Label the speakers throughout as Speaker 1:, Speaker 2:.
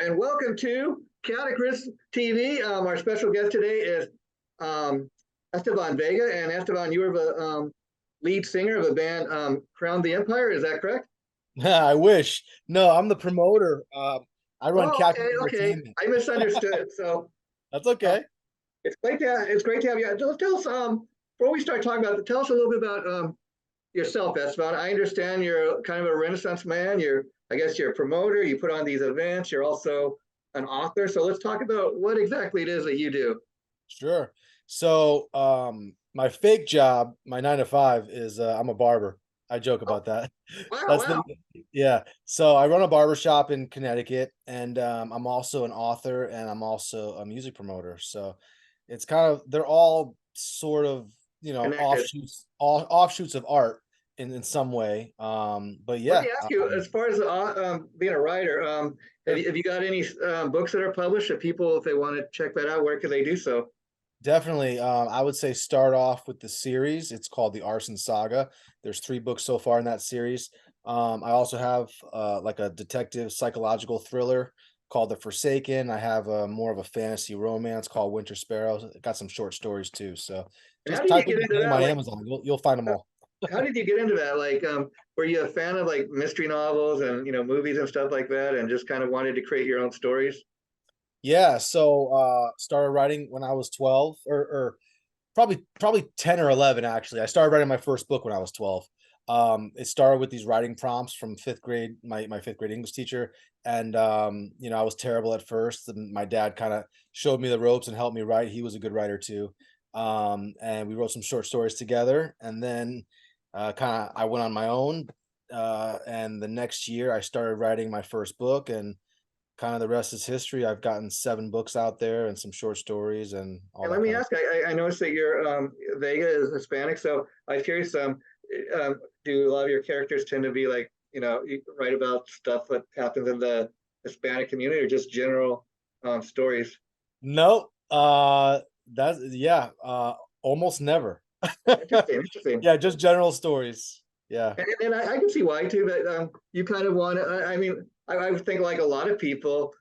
Speaker 1: and welcome to Chaotic Riffs TV. Our special guest today is Estevan Vega, and Estevan, you are the lead singer of the band Crown the Empire. Is that correct?
Speaker 2: I wish. No, I'm the promoter. I run
Speaker 1: Oh,
Speaker 2: Capulet
Speaker 1: okay.
Speaker 2: Entertainment.
Speaker 1: I misunderstood. So
Speaker 2: That's
Speaker 1: uh,
Speaker 2: okay.
Speaker 1: it's great to have you. Tell us before we start talking about it, tell us a little bit about yourself, Esteban. I understand you're kind of a Renaissance man. I guess you're a promoter. You put on these events. You're also an author. So let's talk about what exactly it is that you do.
Speaker 2: Sure. So, my fake job, my 9 to 5 is I'm a barber. I joke
Speaker 1: Oh,
Speaker 2: about that.
Speaker 1: wow,
Speaker 2: That's
Speaker 1: wow.
Speaker 2: the yeah. So I run a barber shop in Connecticut, and I'm also an author, and I'm also a music promoter. So it's kind of they're all sort of
Speaker 1: Connected.
Speaker 2: offshoots of art in some way. But
Speaker 1: Let
Speaker 2: yeah,
Speaker 1: me ask you, as far as being a writer,
Speaker 2: sure.
Speaker 1: have you got any books that are published that people, if they want to check that out, where can they do so?
Speaker 2: Definitely. I would say start off with the series. It's called the Arson Saga. There's 3 books so far in that series. I also have like a detective psychological thriller called The Forsaken. I have more of a fantasy romance called Winter Sparrow. Got some short stories too. So
Speaker 1: And how
Speaker 2: just
Speaker 1: did you
Speaker 2: type
Speaker 1: get
Speaker 2: in
Speaker 1: into
Speaker 2: my name
Speaker 1: that?
Speaker 2: on
Speaker 1: Like,
Speaker 2: Amazon. You'll find them
Speaker 1: uh,
Speaker 2: all.
Speaker 1: how did you get into that? Like, were you a fan of like mystery novels and movies and stuff like that, and just kind of wanted to create your own stories?
Speaker 2: Yeah. So started writing when I was 12 or probably 10 or 11 actually. I started writing my first book when I was 12. It started with these writing prompts from 5th grade, my 5th grade English teacher, and I was terrible at first, and my dad kind of showed me the ropes and helped me write. He was a good writer too. And we wrote some short stories together, and then kind of I went on my own, and the next year I started writing my first book, and kind of the rest is history. I've gotten 7 books out there and some short stories and all
Speaker 1: And let
Speaker 2: that
Speaker 1: me
Speaker 2: kind of
Speaker 1: ask, I noticed that your Vega is Hispanic, so I'm curious. Do a lot of your characters tend to be like, you write about stuff that happens in the Hispanic community, or just general stories?
Speaker 2: No, that's yeah, almost never.
Speaker 1: Interesting, interesting.
Speaker 2: Yeah, just general stories. Yeah.
Speaker 1: And I can see why too. That you kind of want to. I mean, I would think like a lot of people.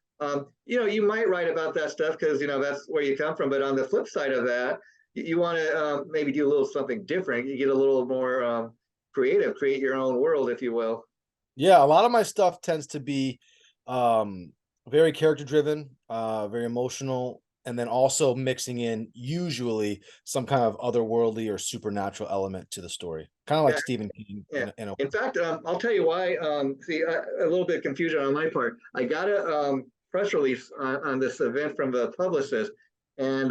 Speaker 1: You might write about that stuff because that's where you come from. But on the flip side of that, you want to maybe do a little something different. You get a little more creative, create your own world, if you will.
Speaker 2: Yeah, a lot of my stuff tends to be, um, very character driven, very emotional, and then also mixing in usually some kind of otherworldly or supernatural element to the story, kinda like
Speaker 1: Yeah,
Speaker 2: Stephen King
Speaker 1: yeah.
Speaker 2: in a
Speaker 1: In
Speaker 2: way.
Speaker 1: fact, I'll tell you why. See, a little bit of confusion on my part. I got a press release on this event from the publicist, and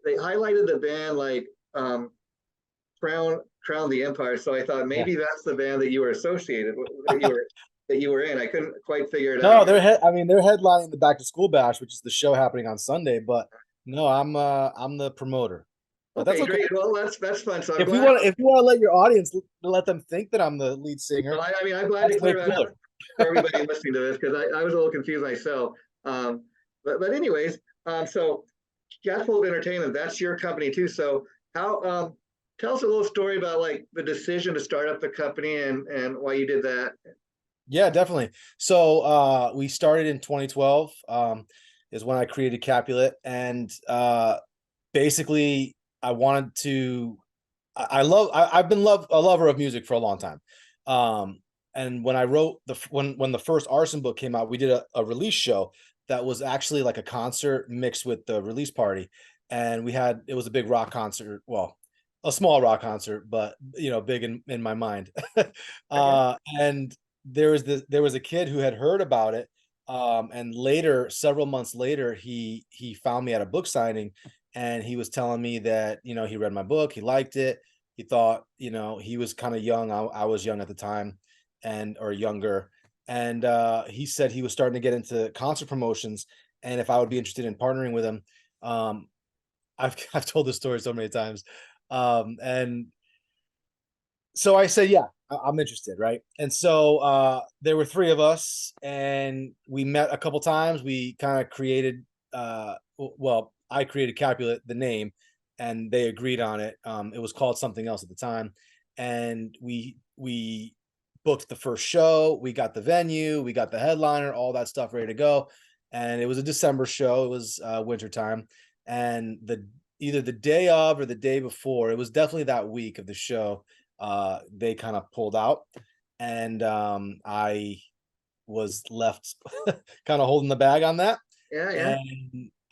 Speaker 1: they highlighted the band like Crown the Empire. So I thought
Speaker 2: Yeah.
Speaker 1: maybe that's the band that you were associated with, that you were in. I couldn't quite figure it
Speaker 2: No,
Speaker 1: out.
Speaker 2: they're headlining the Back to School Bash, which is the show happening on Sunday, but no, I'm the promoter. But that's
Speaker 1: Okay,
Speaker 2: okay.
Speaker 1: great. Well, that's fun. So I'm
Speaker 2: If you
Speaker 1: glad.
Speaker 2: want if you wanna let your audience let them think that I'm the lead
Speaker 1: No,
Speaker 2: singer,
Speaker 1: I mean, I'm glad to
Speaker 2: that's way
Speaker 1: clear that up
Speaker 2: cooler.
Speaker 1: for everybody listening to this, because I was a little confused myself. But anyways, so Capulet Entertainment, that's your company too. So how tell us a little story about like the decision to start up the company and why you did that.
Speaker 2: Yeah, definitely. So, we started in 2012, is when I created Capulet, and, basically, I wanted to I've been a lover of music for a long time. Um, and when I wrote when the first Arson book came out, we did a release show that was actually like a concert mixed with the release party. And it was a big rock concert. Well, a small rock concert, but big in my mind.
Speaker 1: Okay.
Speaker 2: And there was a kid who had heard about it. And later, several months later, he found me at a book signing, and he was telling me that he read my book, he liked it. He thought, he was kind of young. I was young at the time, and or younger. And he said he was starting to get into concert promotions, and if I would be interested in partnering with him. um, I've told this story so many times, and so I said, yeah, I'm interested, right? And so there were 3 of us, and we met a couple times. We kind of created, well, I created Capulet, the name, and they agreed on it. It was called something else at the time, and we booked the first show. We got the venue, we got the headliner, all that stuff ready to go, and it was a December show. It was wintertime, and the either the day of or the day before, it was definitely that week of the show. They kind of pulled out, and I was left kind of holding the bag on that,
Speaker 1: Yeah, yeah.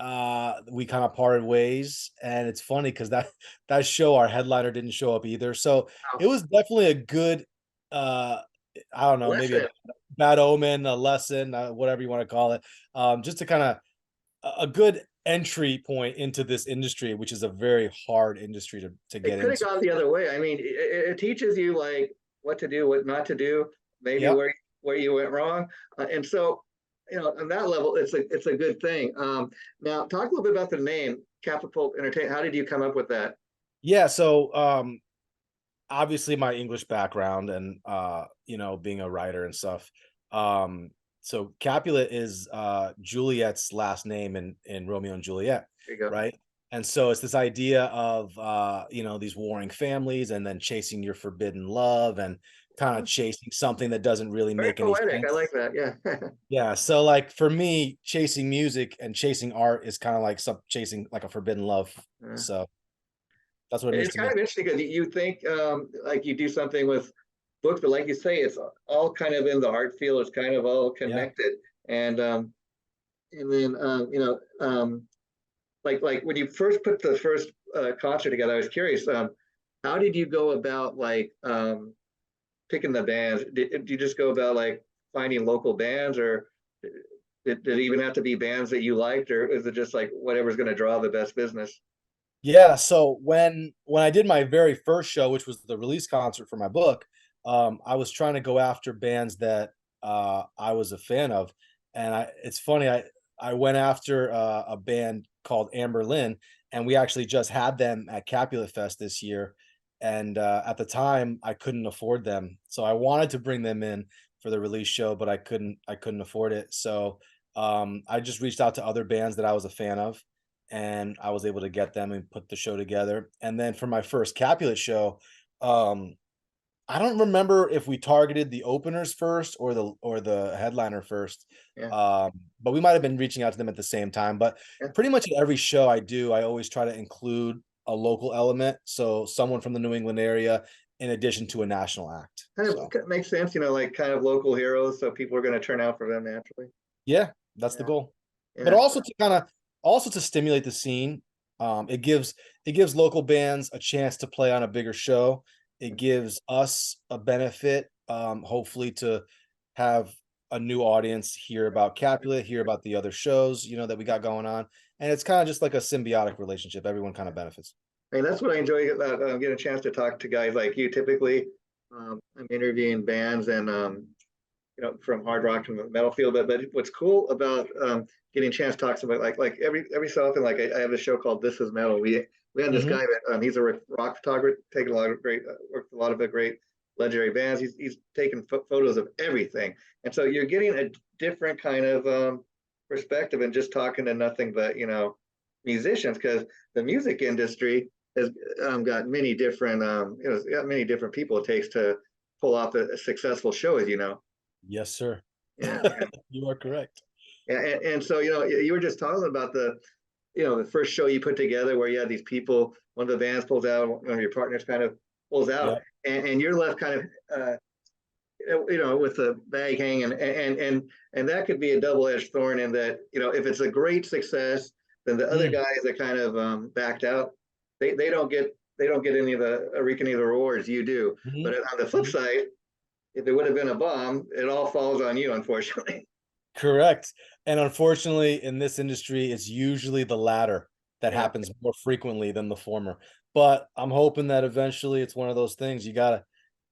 Speaker 2: and we kind of parted ways. And it's funny because that show, our headliner didn't show up either, so
Speaker 1: Wow.
Speaker 2: it was definitely a good uh I don't know, maybe a
Speaker 1: Lesson.
Speaker 2: bad omen, a lesson, whatever you want to call it, just to kind of a good entry point into this industry, which is a very hard industry to
Speaker 1: It
Speaker 2: get
Speaker 1: could have
Speaker 2: into.
Speaker 1: gone the other way. I mean, it teaches you like what to do, what not to do, maybe
Speaker 2: Yep.
Speaker 1: where you went wrong, and so on that level, it's a good thing. Now, talk a little bit about the name Capital Entertainment. How did you come up with that?
Speaker 2: Yeah, so obviously my English background and being a writer and stuff. Um so Capulet is Juliet's last name in Romeo and Juliet,
Speaker 1: There you go.
Speaker 2: right? And so it's this idea of these warring families and then chasing your forbidden love and kind of
Speaker 1: Oh,
Speaker 2: chasing something that doesn't really
Speaker 1: very
Speaker 2: make any
Speaker 1: poetic. I like
Speaker 2: sense.
Speaker 1: that. Yeah.
Speaker 2: Yeah, so like for me, chasing music and chasing art is kind of like some chasing like a forbidden love.
Speaker 1: Uh,
Speaker 2: So that's what it means
Speaker 1: it's
Speaker 2: to
Speaker 1: kind
Speaker 2: me.
Speaker 1: of interesting because you think like you do something with books, but like you say, it's all kind of in the art field. It's kind of all
Speaker 2: Yeah.
Speaker 1: connected, and then like when you first put the first concert together, I was curious. How did you go about like picking the bands? Did you just go about like finding local bands, or did it even have to be bands that you liked, or is it just like whatever's going to draw the best business?
Speaker 2: Yeah, so when I did my very first show, which was the release concert for my book, I was trying to go after bands that I was a fan of, and it's funny, I went after a band called Amber Lynn, and we actually just had them at Capulet Fest this year, and at the time I couldn't afford them, so I wanted to bring them in for the release show, but I couldn't afford it, so I just reached out to other bands that I was a fan of, and I was able to get them and put the show together. And then for my first Capulet show, um, I don't remember if we targeted the openers first or the headliner first.
Speaker 1: Yeah,
Speaker 2: Um, but we might have been reaching out to them at the same time. But
Speaker 1: yeah.
Speaker 2: pretty much at every show I do, I always try to include a local element. So someone from the New England area in addition to a national act.
Speaker 1: Kind
Speaker 2: So
Speaker 1: of makes sense, like kind of local heroes, so people are going to turn out for them naturally.
Speaker 2: yeah, that's the
Speaker 1: Yeah,
Speaker 2: goal. But
Speaker 1: yeah,
Speaker 2: also to also to stimulate the scene. It gives local bands a chance to play on a bigger show. It gives us a benefit, hopefully to have a new audience hear about Capulet, hear about the other shows, that we got going on. And it's kind of just like a symbiotic relationship. Everyone kind of benefits.
Speaker 1: I mean, that's what I enjoy about getting a chance to talk to guys like you. Typically, I'm interviewing bands and from hard rock to the metal field. But what's cool about getting a chance to talk to somebody like every so often, like I have a show called This Is Metal. We had this
Speaker 2: Hmm.
Speaker 1: guy that he's a rock photographer, taking a lot of great worked with a lot of the great legendary bands. He's taken photos of everything, and so you're getting a different kind of perspective and just talking to nothing but musicians, because the music industry has got many different it's got many different people it takes to pull off a successful show, as you know.
Speaker 2: Yes, sir.
Speaker 1: Yeah,
Speaker 2: You are correct.
Speaker 1: yeah, and so you were just talking about the first show you put together where you had these people. One of the bands pulls out, one of your partners kind of pulls out,
Speaker 2: Yep.
Speaker 1: and you're left kind of with the bag hanging, and that could be a double-edged thorn in that if it's a great success, then the other
Speaker 2: Mm,
Speaker 1: guys that kind of backed out, they don't get any of the reaping any of the rewards you do. But
Speaker 2: mhm,
Speaker 1: on the flip
Speaker 2: mhm.
Speaker 1: side, if it would have been a bomb, it all falls on you, unfortunately.
Speaker 2: Correct. And unfortunately, in this industry, it's usually the latter that
Speaker 1: Yeah.
Speaker 2: happens more frequently than the former. But I'm hoping that eventually it's one of those things you gotta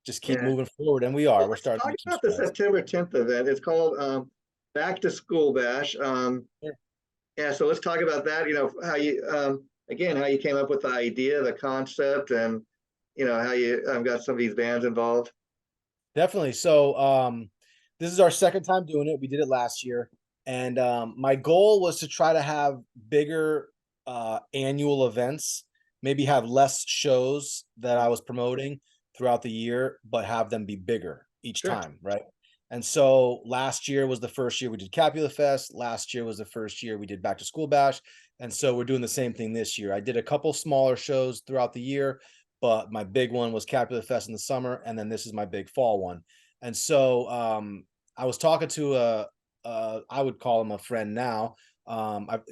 Speaker 2: just keep
Speaker 1: Yeah.
Speaker 2: moving forward, and we are.
Speaker 1: Well,
Speaker 2: We're
Speaker 1: let's
Speaker 2: starting to
Speaker 1: talk
Speaker 2: make some
Speaker 1: about the
Speaker 2: strides.
Speaker 1: September 10th event. It's called Back to School Bash.
Speaker 2: Sure.
Speaker 1: Yeah, so let's talk about that. How you again how you came up with the idea, the concept, and how you got some of these bands involved.
Speaker 2: Definitely. So, this is our second time doing it. We did it last year, and my goal was to try to have bigger annual events, maybe have less shows that I was promoting throughout the year, but have them be bigger each
Speaker 1: Sure.
Speaker 2: time, right? And so last year was the first year we did Capulet Fest. Last year was the first year we did Back to School Bash. And so we're doing the same thing this year. I did a couple smaller shows throughout the year, but my big one was Capulet Fest in the summer, and then this is my big fall one. And so I was talking to I would call him a friend now,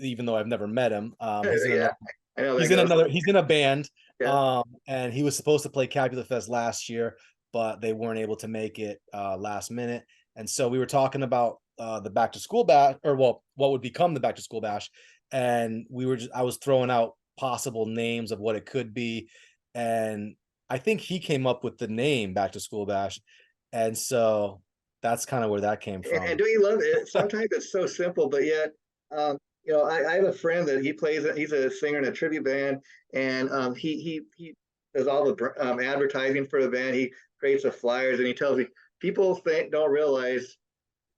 Speaker 2: even though I've never met him. He's in
Speaker 1: Yeah,
Speaker 2: another
Speaker 1: I know that goes.
Speaker 2: he's in a band,
Speaker 1: Yeah.
Speaker 2: and he was supposed to play Capulet Fest last year, but they weren't able to make it last minute. And so we were talking about the back to school bash, or well, what would become the back to school bash, and I was throwing out possible names of what it could be, and I think he came up with the name Back to School Bash, and so that's kind of where that came
Speaker 1: And
Speaker 2: from.
Speaker 1: do you love it? Sometimes it's so simple, but yet, I have a friend that he's a singer in a tribute band, and he does all the advertising for the band. He creates the flyers, and he tells me people don't realize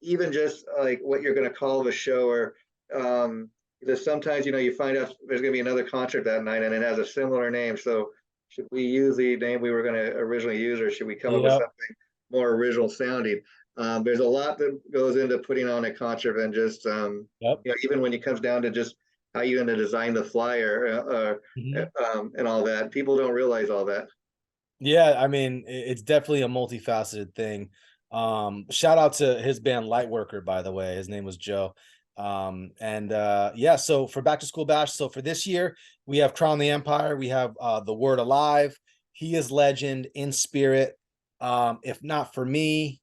Speaker 1: even just like what you're going to call the show, or because sometimes you find out there's going to be another concert that night, and it has a similar name. So should we use the name we were going to originally use, or should we come up with
Speaker 2: Yep.
Speaker 1: something more original sounding? There's a lot that goes into putting on a concert, and just
Speaker 2: Yep.
Speaker 1: even when it comes down to just how you're going to design the flyer,
Speaker 2: Mhm.
Speaker 1: and all that. People don't realize all that.
Speaker 2: Yeah, I mean, it's definitely a multifaceted thing. Shout out to his band Lightworker, by the way. His name was Joe. And yeah, so for Back to School Bash, so for this year, we have Crown the Empire, we have the Word Alive, He is Legend, In Spirit. If Not For Me,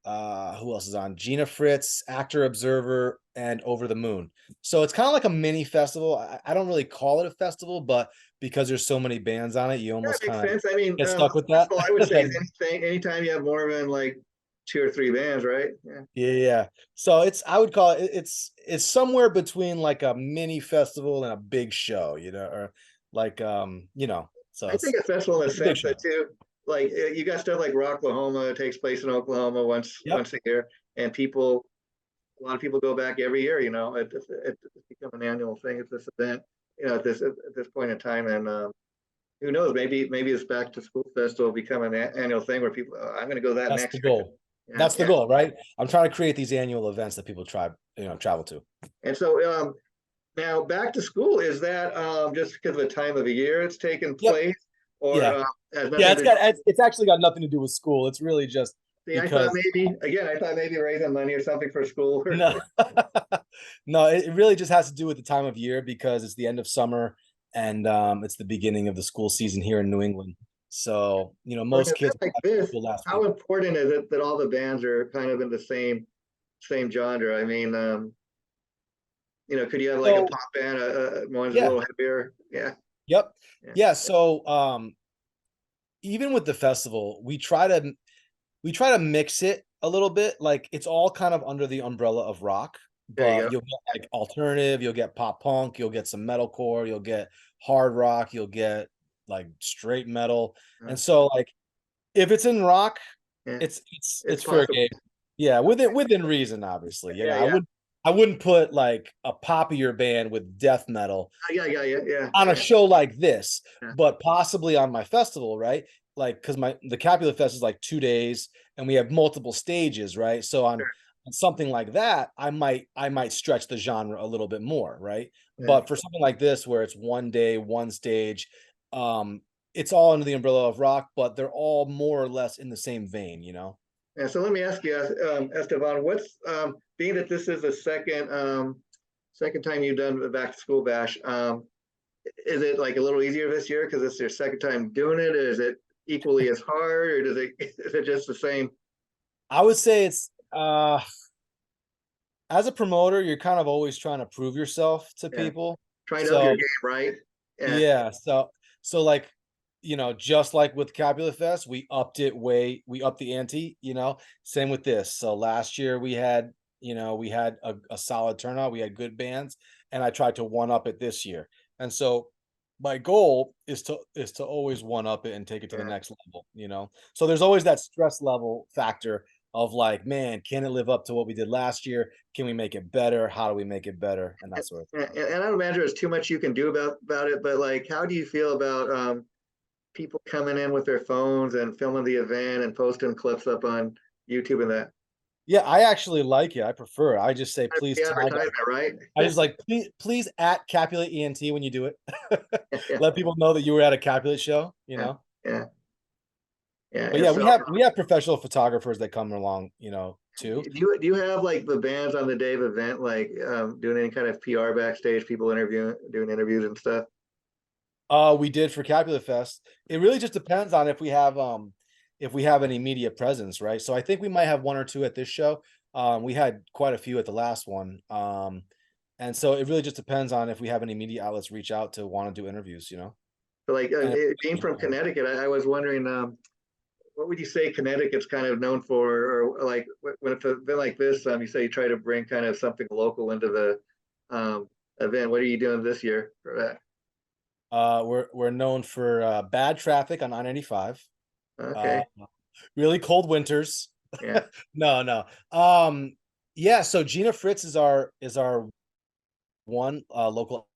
Speaker 2: who else is on? Gina Fritz, Actor Observer, and Over the Moon. So it's kind of like a mini festival. I don't really call it a festival, but because there's so many bands on it, you
Speaker 1: That
Speaker 2: almost
Speaker 1: makes
Speaker 2: kind of
Speaker 1: sense. I mean,
Speaker 2: get stuck with that.
Speaker 1: festival, I would say, is anything anytime you have more than like two or three bands, right? Yeah.
Speaker 2: Yeah, yeah. So I would call it, it's somewhere between like a mini festival and a big show, or like so
Speaker 1: I think a festival in a
Speaker 2: it's a big
Speaker 1: sense
Speaker 2: show.
Speaker 1: that too, like you got stuff like Rocklahoma. It takes place in Oklahoma
Speaker 2: Yep.
Speaker 1: once a year, and a lot of people go back every year. It's become an annual thing. It's this event, at this point in time, and who knows? Maybe it's back to school festival will become an annual thing where people, I'm going to go that
Speaker 2: That's
Speaker 1: next
Speaker 2: the
Speaker 1: year.
Speaker 2: goal.
Speaker 1: Yeah,
Speaker 2: That's the
Speaker 1: yeah.
Speaker 2: goal, right? I'm trying to create these annual events that people travel to.
Speaker 1: And so now back to school, is that just because of the time of the year it's taken
Speaker 2: Yep.
Speaker 1: place, or
Speaker 2: Yeah.
Speaker 1: has
Speaker 2: Yeah,
Speaker 1: nothing to do?
Speaker 2: it's actually got nothing to do with school. It's really just
Speaker 1: See,
Speaker 2: because
Speaker 1: I thought maybe raising money or something for school.
Speaker 2: no, no, it really just has to do with the time of year because it's the end of summer and it's the beginning of the school season here in New England. So,
Speaker 1: For an
Speaker 2: most kids
Speaker 1: event
Speaker 2: went
Speaker 1: like
Speaker 2: back to
Speaker 1: this,
Speaker 2: school last
Speaker 1: how
Speaker 2: week.
Speaker 1: important is it that all the bands are kind of in the same genre? I mean, could you have like a
Speaker 2: So,
Speaker 1: pop band, one's a
Speaker 2: yeah,
Speaker 1: little heavier? Yeah,
Speaker 2: yep.
Speaker 1: yeah,
Speaker 2: Yeah, so even with the festival, we try to mix it a little bit. Like it's all kind of under the umbrella of rock,
Speaker 1: there you
Speaker 2: but
Speaker 1: go.
Speaker 2: you'll get like alternative, you'll get pop punk, you'll get some metalcore, you'll get hard rock, you'll get like straight metal.
Speaker 1: Uh,
Speaker 2: And so like if it's in rock,
Speaker 1: yeah,
Speaker 2: it's
Speaker 1: it's
Speaker 2: fair
Speaker 1: possible.
Speaker 2: game. Yeah, within reason, obviously.
Speaker 1: Yeah,
Speaker 2: I
Speaker 1: yeah,
Speaker 2: wouldn't put like a poppier band with death metal
Speaker 1: yeah, yeah, yeah, yeah,
Speaker 2: on a
Speaker 1: yeah,
Speaker 2: show like this,
Speaker 1: yeah.
Speaker 2: but possibly on my festival, right? Like, because the Capulet Fest is like 2 days, and we have multiple stages, right? So
Speaker 1: Sure.
Speaker 2: on something like that, I might stretch the genre a little bit more, right?
Speaker 1: Yeah.
Speaker 2: But for something like this, where it's one day, one stage, um, it's all under the umbrella of rock, but they're all more or less in the same vein.
Speaker 1: Yeah, so let me ask you, Esteban, what's being that this is the second time you've done the back to school bash, is it like a little easier this year because it's your second time doing it? Is it equally as hard, or is it just the same?
Speaker 2: I would say it's as a promoter, you're kind of always trying to prove yourself to
Speaker 1: Yeah,
Speaker 2: people.
Speaker 1: trying to up your
Speaker 2: So
Speaker 1: game, right? Yeah,
Speaker 2: yeah, so like, just like with Capulet Fest, we upped the ante. Same with this. So last year we had a solid turnout, we had good bands, and I tried to one up it this year. And so my goal is to always one up it and take it to the
Speaker 1: yeah.
Speaker 2: next level. So there's always that stress level factor of like, man, can it live up to what we did last year? Can we make it better? How do we make it better? And that sort of thing.
Speaker 1: And I don't imagine there's too much you can do about it, but like, how do you feel about people coming in with their phones and filming the event and posting clips up on YouTube and that?
Speaker 2: Yeah, I actually like it. I prefer it. I just say, please
Speaker 1: The
Speaker 2: tag us.
Speaker 1: advertisement, right?
Speaker 2: I just like, please at Capulet ENT when you do it.
Speaker 1: Yeah,
Speaker 2: Let people know that you were at a Capulet show, you
Speaker 1: yeah,
Speaker 2: know?
Speaker 1: yeah, yeah.
Speaker 2: But
Speaker 1: And
Speaker 2: yeah,
Speaker 1: so,
Speaker 2: we have professional photographers that come along, too.
Speaker 1: do you have like the bands on the day of event, like doing any kind of PR backstage, people interviewing, doing interviews and stuff?
Speaker 2: We did for Capulet Fest. It really just depends on if we have any media presence, right? So I think we might have one or two at this show. We had quite a few at the last one. And so it really just depends on if we have any media outlets reach out to want to do interviews,
Speaker 1: So like
Speaker 2: And if,
Speaker 1: being from Connecticut, I was wondering, what would you say Connecticut's kind of Known for, or like when it's an event like this, you say you try to bring kind of something local into the event. What are you doing this year for that?
Speaker 2: we're known for bad traffic on I-95, uh,
Speaker 1: Okay,
Speaker 2: really cold winters.
Speaker 1: yeah.
Speaker 2: No, no. Yeah, so Gina Fritz is our one local.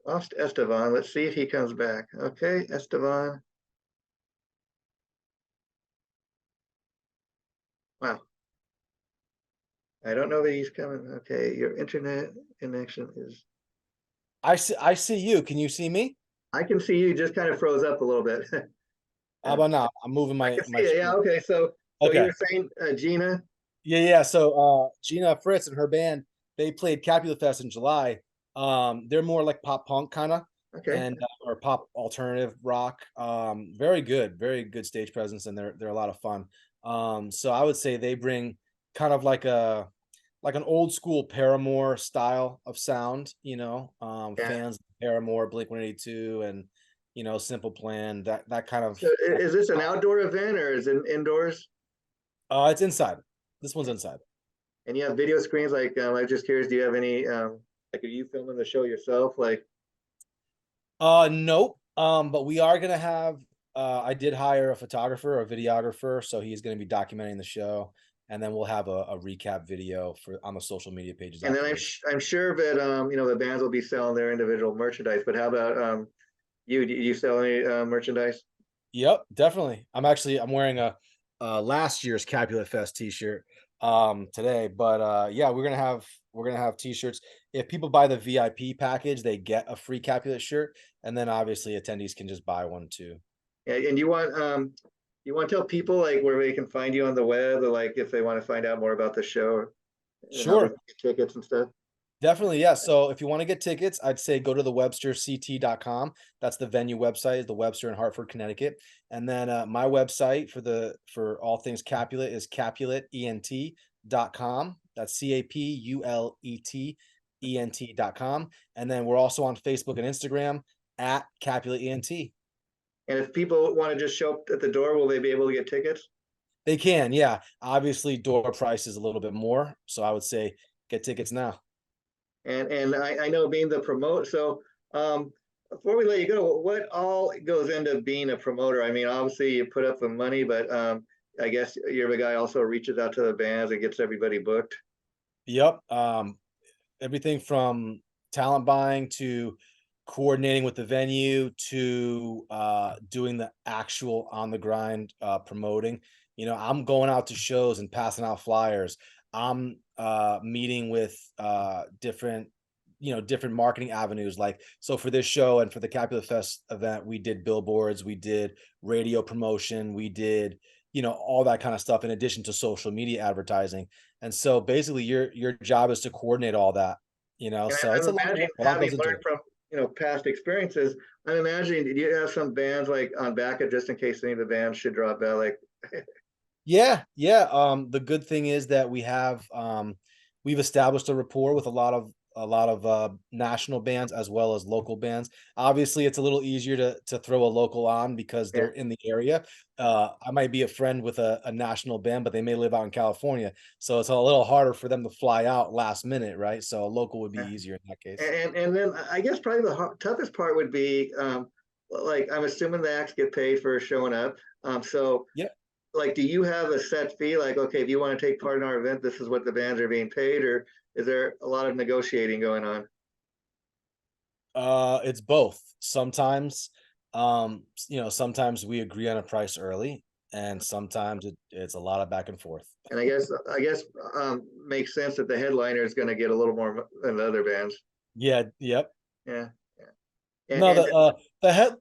Speaker 1: Lost Estevan. Let's see if he comes back. Okay, Estevan. Wow. I don't know that he's coming. Okay, your internet connection is.
Speaker 2: I see you. Can you see me?
Speaker 1: I can see you just kind of froze up a little bit.
Speaker 2: How
Speaker 1: Yeah,
Speaker 2: about now? I'm moving
Speaker 1: I
Speaker 2: my
Speaker 1: can see
Speaker 2: my
Speaker 1: it. Yeah.
Speaker 2: screen.
Speaker 1: Okay. So you
Speaker 2: Okay.
Speaker 1: were saying Gina.
Speaker 2: Yeah, yeah. So Gina Fritz and her band, they played Capulet Fest in July. They're more like pop punk kind of
Speaker 1: Okay.
Speaker 2: and or pop alternative rock. Very good stage presence, and they're a lot of fun. So I would say they bring kind of like an old school Paramore style of sound,
Speaker 1: Yeah.
Speaker 2: fans of Paramore, Blink 182 and Simple Plan, that kind of
Speaker 1: So is this an outdoor event or is it indoors?
Speaker 2: it's inside. This one's inside.
Speaker 1: And you have video screens. Like I'm just curious. Do you have any like are you filming the show yourself? Like
Speaker 2: Nope. But we are gonna have. I did hire a photographer, a videographer, so he's gonna be documenting the show, and then we'll have a recap video for on the social media pages
Speaker 1: and then
Speaker 2: afterwards.
Speaker 1: I'm sure that the bands will be selling their individual merchandise. But how about you? Do you sell any merchandise?
Speaker 2: Yep, definitely. I'm wearing a last year's Capulet Fest T-shirt today, but yeah, we're gonna have T-shirts. If people buy the VIP package, they get a free Capulet shirt, and then obviously attendees can just buy one too.
Speaker 1: Yeah, and you want to tell people like where they can find you on the web, or like if they want to find out more about the show and how they
Speaker 2: Sure.
Speaker 1: can get tickets and stuff.
Speaker 2: Definitely, yeah. So if you want to get tickets, I'd say go to the websterct.com. That's the venue website, is the Webster in Hartford, Connecticut. And then my website for all things Capulet is capuletent.com. That's CAPULETENT.com. And then we're also on Facebook and Instagram at Capulet ENT.
Speaker 1: And if people want to just show up at the door, will they be able to get tickets?
Speaker 2: They can, yeah. Obviously, door price is a little bit more. So I would say get tickets now.
Speaker 1: And I know being the promote. So before we let you go, what all goes into being a promoter? I mean, obviously you put up the money, but I guess you're the guy also reaches out to the bands and gets everybody booked.
Speaker 2: Yep. Everything from talent buying to coordinating with the venue to doing the actual on the grind promoting. I'm going out to shows and passing out flyers. I'm meeting with different marketing avenues. Like, so for this show and for the Capulet Fest event, we did billboards, we did radio promotion, we did all that kind of stuff in addition to social media advertising. And so basically your job is to coordinate all that,
Speaker 1: And
Speaker 2: so it's
Speaker 1: I'm
Speaker 2: a lot of
Speaker 1: imagining,
Speaker 2: work, a lot
Speaker 1: having
Speaker 2: goes into
Speaker 1: learned
Speaker 2: it.
Speaker 1: from past experiences, I'm imagining, did you have some bands like on backup just in case any of the bands should drop out? Like,
Speaker 2: Yeah, yeah. The good thing is that we've established a rapport with a lot of national bands as well as local bands. Obviously, it's a little easier to throw a local on because
Speaker 1: yeah,
Speaker 2: they're in the area. I might be a friend with a national band, but they may live out in California, so it's a little harder for them to fly out last minute, right? So a local would be
Speaker 1: yeah.
Speaker 2: easier in that case.
Speaker 1: And then I guess probably the toughest part would be like I'm assuming the acts get paid for showing up. So
Speaker 2: Yeah.
Speaker 1: like, do you have a set fee? Like, okay, if you want to take part in our event, this is what the bands are being paid, or is there a lot of negotiating going on?
Speaker 2: It's both. Sometimes we agree on a price early, and sometimes it's a lot of back and forth.
Speaker 1: And I guess makes sense that the headliner is going to get a little more than the other bands.
Speaker 2: Yeah, yep.
Speaker 1: Yeah, yeah.
Speaker 2: No,
Speaker 1: And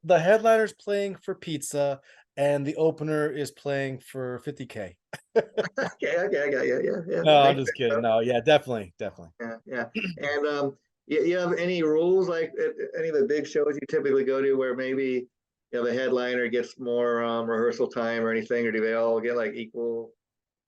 Speaker 2: the headliner's playing for pizza, and the opener is playing for 50K.
Speaker 1: okay, okay, I got you. Yeah, yeah,
Speaker 2: No, I'm
Speaker 1: makes
Speaker 2: just
Speaker 1: sense.
Speaker 2: kidding. No, yeah, definitely, definitely.
Speaker 1: Yeah, yeah. And you have any rules like at any of the big shows you typically go to where maybe you know the headliner gets more rehearsal time or anything, or do they all get like equal?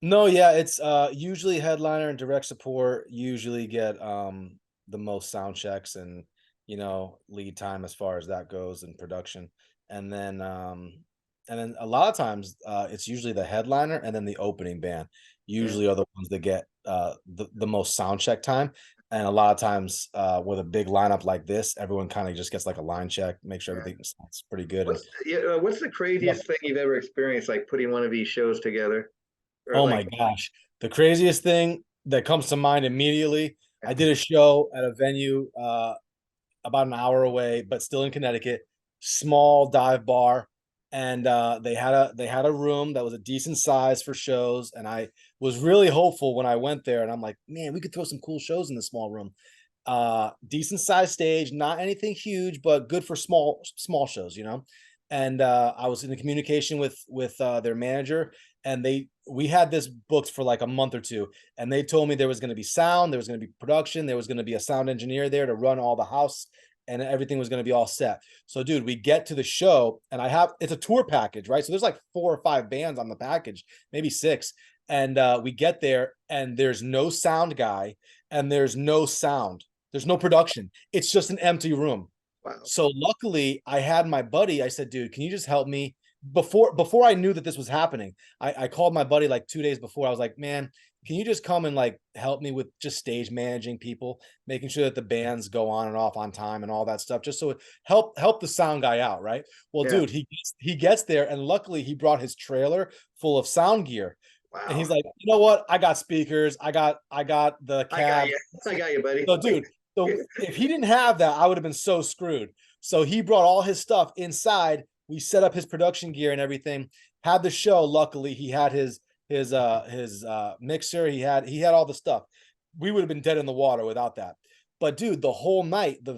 Speaker 2: No, yeah, it's usually headliner and direct support usually get the most sound checks and lead time as far as that goes in production. And then a lot of times it's usually the headliner and then the opening band
Speaker 1: Yeah,
Speaker 2: usually are the ones that get the most sound check time. And a lot of times with a big lineup like this, everyone kind of just gets like a line check, make sure
Speaker 1: yeah.
Speaker 2: everything sounds pretty good. And
Speaker 1: What's the
Speaker 2: yeah.
Speaker 1: craziest thing you've ever experienced like putting one of these shows together? Or
Speaker 2: Oh
Speaker 1: like,
Speaker 2: my gosh. The craziest thing that comes to mind immediately, I did a show at a venue about an hour away, but still in Connecticut, small dive bar. And they had a room that was a decent size for shows. And I was really hopeful when I went there and I'm like, man, we could throw some cool shows in the small room. Decent size stage, not anything huge, but good for small shows. And I was in communication with their manager, and we had this booked for like a month or two, and they told me there was going to be sound, there was going to be production, there was going to be a sound engineer there to run all the house, and everything was going to be all set. So dude, we get to the show, and it's a tour package, right? So there's like 4 or 5 bands on the package, maybe 6. And we get there and there's no sound guy, and there's no sound, there's no production, it's just an empty room.
Speaker 1: wow.
Speaker 2: So luckily, I had my buddy. I said, "Dude, can you just help me?" Before I knew that this was happening, I called my buddy like 2 days before. I was like, "Man, can you just come and like help me with just stage managing people, making sure that the bands go on and off on time and all that stuff, just so it help the sound guy out, right?" Well,
Speaker 1: Yeah,
Speaker 2: dude, he gets there, and luckily he brought his trailer full of sound gear, and
Speaker 1: wow.
Speaker 2: he's like, "You know what? I got speakers. I got the
Speaker 1: I got
Speaker 2: cab."
Speaker 1: you. I got you, buddy.
Speaker 2: So, dude, so if he didn't have that, I would have been so screwed. So he brought all his stuff inside. We set up his production gear and everything. Had the show. Luckily, he had his mixer. He had all the stuff. We would have been dead in the water without that. But dude, the whole night, the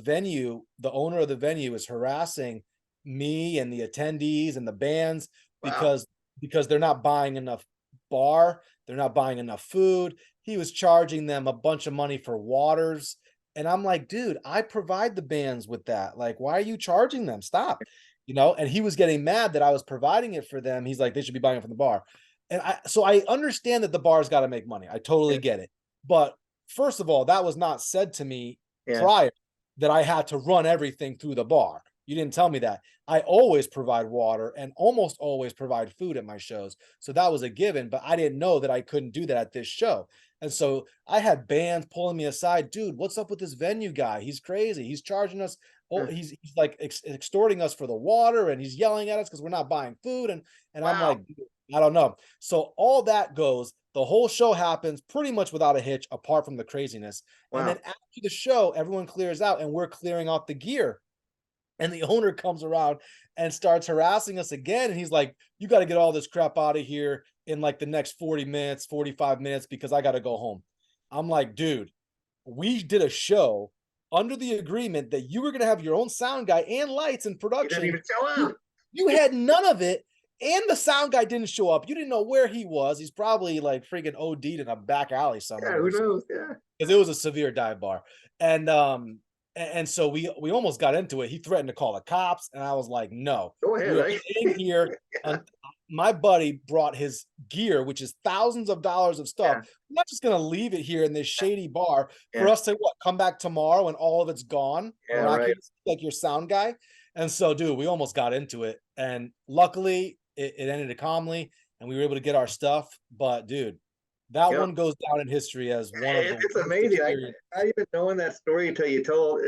Speaker 2: owner of the venue is harassing me and the attendees and the bands
Speaker 1: Wow.
Speaker 2: because they're not buying enough bar, they're not buying enough food. He was charging them a bunch of money for waters. And I'm like, dude, I provide the bands with that. Like, why are you charging them? Stop. And he was getting mad that I was providing it for them. He's like, they should be buying it from the bar. And I understand that the bar's got to make money. I totally
Speaker 1: Yeah,
Speaker 2: get it. But first of all, that was not said to me
Speaker 1: yeah,
Speaker 2: prior, that I had to run everything through the bar. You didn't tell me that. I always provide water and almost always provide food at my shows. So that was a given, but I didn't know that I couldn't do that at this show. And so I had bands pulling me aside, dude, what's up with this venue guy? He's crazy. He's charging us. Oh,
Speaker 1: yeah.
Speaker 2: he's like extorting us for the water, and he's yelling at us because we're not buying food. And I'm
Speaker 1: Wow.
Speaker 2: like, "Dude, I don't know." So all that goes. The whole show happens pretty much without a hitch, apart from the craziness. And then
Speaker 1: Wow.
Speaker 2: after the show, everyone clears out, and we're clearing out the gear. And the owner comes around and starts harassing us again. And he's like, "You got to get all this crap out of here in like the next 40 minutes, 45 minutes, because I got to go home." I'm like, dude, we did a show under the agreement that you were going to have your own sound guy and lights and
Speaker 1: He doesn't
Speaker 2: production.
Speaker 1: even show
Speaker 2: You,
Speaker 1: up.
Speaker 2: you had none of it. And the sound guy didn't show up. You didn't know where he was. He's probably like freaking OD'd in a back alley
Speaker 1: Yeah,
Speaker 2: somewhere
Speaker 1: who
Speaker 2: or something,
Speaker 1: knows? Yeah.
Speaker 2: because it was a severe dive bar. And so we almost got into it. He threatened to call the cops, and I was like, "No,
Speaker 1: Go
Speaker 2: we
Speaker 1: ahead,
Speaker 2: are
Speaker 1: right?
Speaker 2: staying here."
Speaker 1: Yeah,
Speaker 2: My buddy brought his gear, which is thousands of dollars of stuff.
Speaker 1: yeah,
Speaker 2: I'm not just gonna leave it here in this shady bar for
Speaker 1: yeah,
Speaker 2: us to come back tomorrow and all of it's gone
Speaker 1: yeah, right.
Speaker 2: miraculously, like your sound guy. And so, dude, we almost got into it, and luckily it ended calmly, and we were able to get our stuff. But dude, that
Speaker 1: Yep.
Speaker 2: one goes down in history as one of the
Speaker 1: It's
Speaker 2: worst
Speaker 1: amazing.
Speaker 2: experiences.
Speaker 1: Not even knowing that story until you told,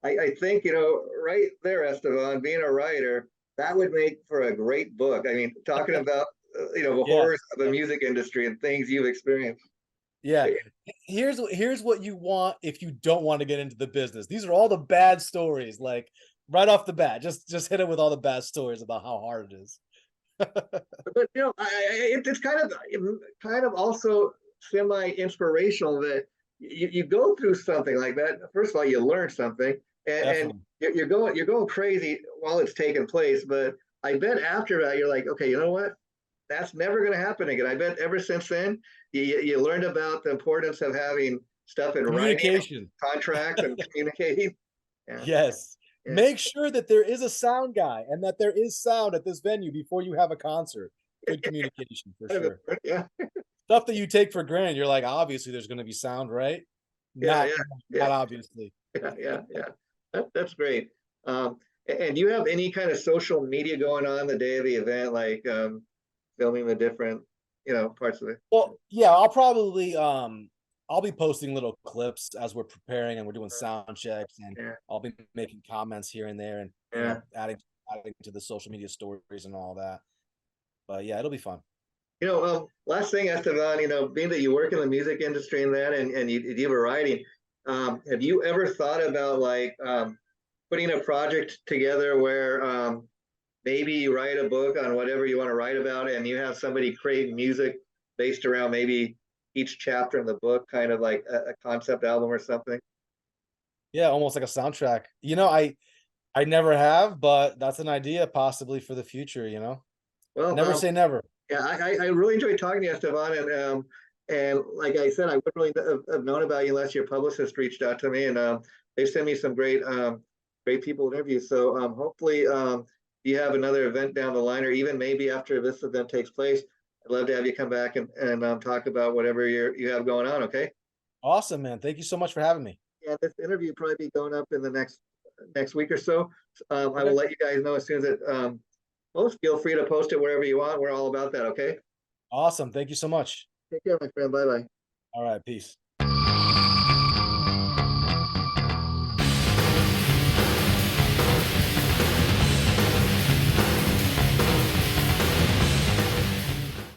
Speaker 1: I think, right there, Esteban, being a writer, that would make for a great book. I mean, talking about, the
Speaker 2: Yeah.
Speaker 1: horrors of the music industry and things you've experienced.
Speaker 2: Yeah. Here's what you want if you don't want to get into the business. These are all the bad stories, like right off the bat. Just hit it with all the bad stories about how hard it is.
Speaker 1: But it's kind of also semi-inspirational that you go through something like that. First of all, you learn something, and
Speaker 2: Definitely.
Speaker 1: you're going crazy while it's taking place. But I bet after that, you're like, okay, you know what? That's never going to happen again. I bet ever since then, you learned about the importance of having stuff in writing,
Speaker 2: Communication.
Speaker 1: contracts, and communicating. Yeah,
Speaker 2: Yes.
Speaker 1: yeah,
Speaker 2: Make sure that there is a sound guy and that there is sound at this venue before you have a concert. Good communication for
Speaker 1: kind of
Speaker 2: sure.
Speaker 1: yeah,
Speaker 2: Stuff that you take for granted, you're like, obviously there's going to be sound, right?
Speaker 1: yeah,
Speaker 2: Not,
Speaker 1: yeah,
Speaker 2: not obviously.
Speaker 1: yeah. That's great. And do you have any kind of social media going on the day of the event, like filming the different, parts of it?
Speaker 2: Well, yeah, I'll be posting little clips as we're preparing and we're doing sound checks, and
Speaker 1: Yeah,
Speaker 2: I'll be making comments here and there, and
Speaker 1: yeah.
Speaker 2: adding to the social media stories and all that. But yeah, it'll be fun.
Speaker 1: Last thing, Estevan, being that you work in the music industry and that, and you do writing, have you ever thought about like putting a project together where maybe you write a book on whatever you want to write about, and you have somebody create music based around maybe each chapter in the book, kind of like a concept album or something?
Speaker 2: Yeah, almost like a soundtrack. I never have, but that's an idea possibly for the future,
Speaker 1: Well,
Speaker 2: Never say never.
Speaker 1: yeah, I really enjoyed talking to you, Estevan, and like I said, I wouldn't really have known about you unless your publicist reached out to me, and they sent me some great people to interview. So hopefully, you have another event down the line, or even maybe after this event takes place, I'd love to have you come back and talk about whatever you have going on. Okay.
Speaker 2: Awesome, man. Thank you so much for having me.
Speaker 1: Yeah, this interview will probably be going up in the next week or so. I will
Speaker 2: Okay.
Speaker 1: let you guys know as soon as it posts. Feel free to post it wherever you want. We're all about that. Okay.
Speaker 2: Awesome. Thank you so much.
Speaker 1: Take care, my friend. Bye bye.
Speaker 2: All right. Peace.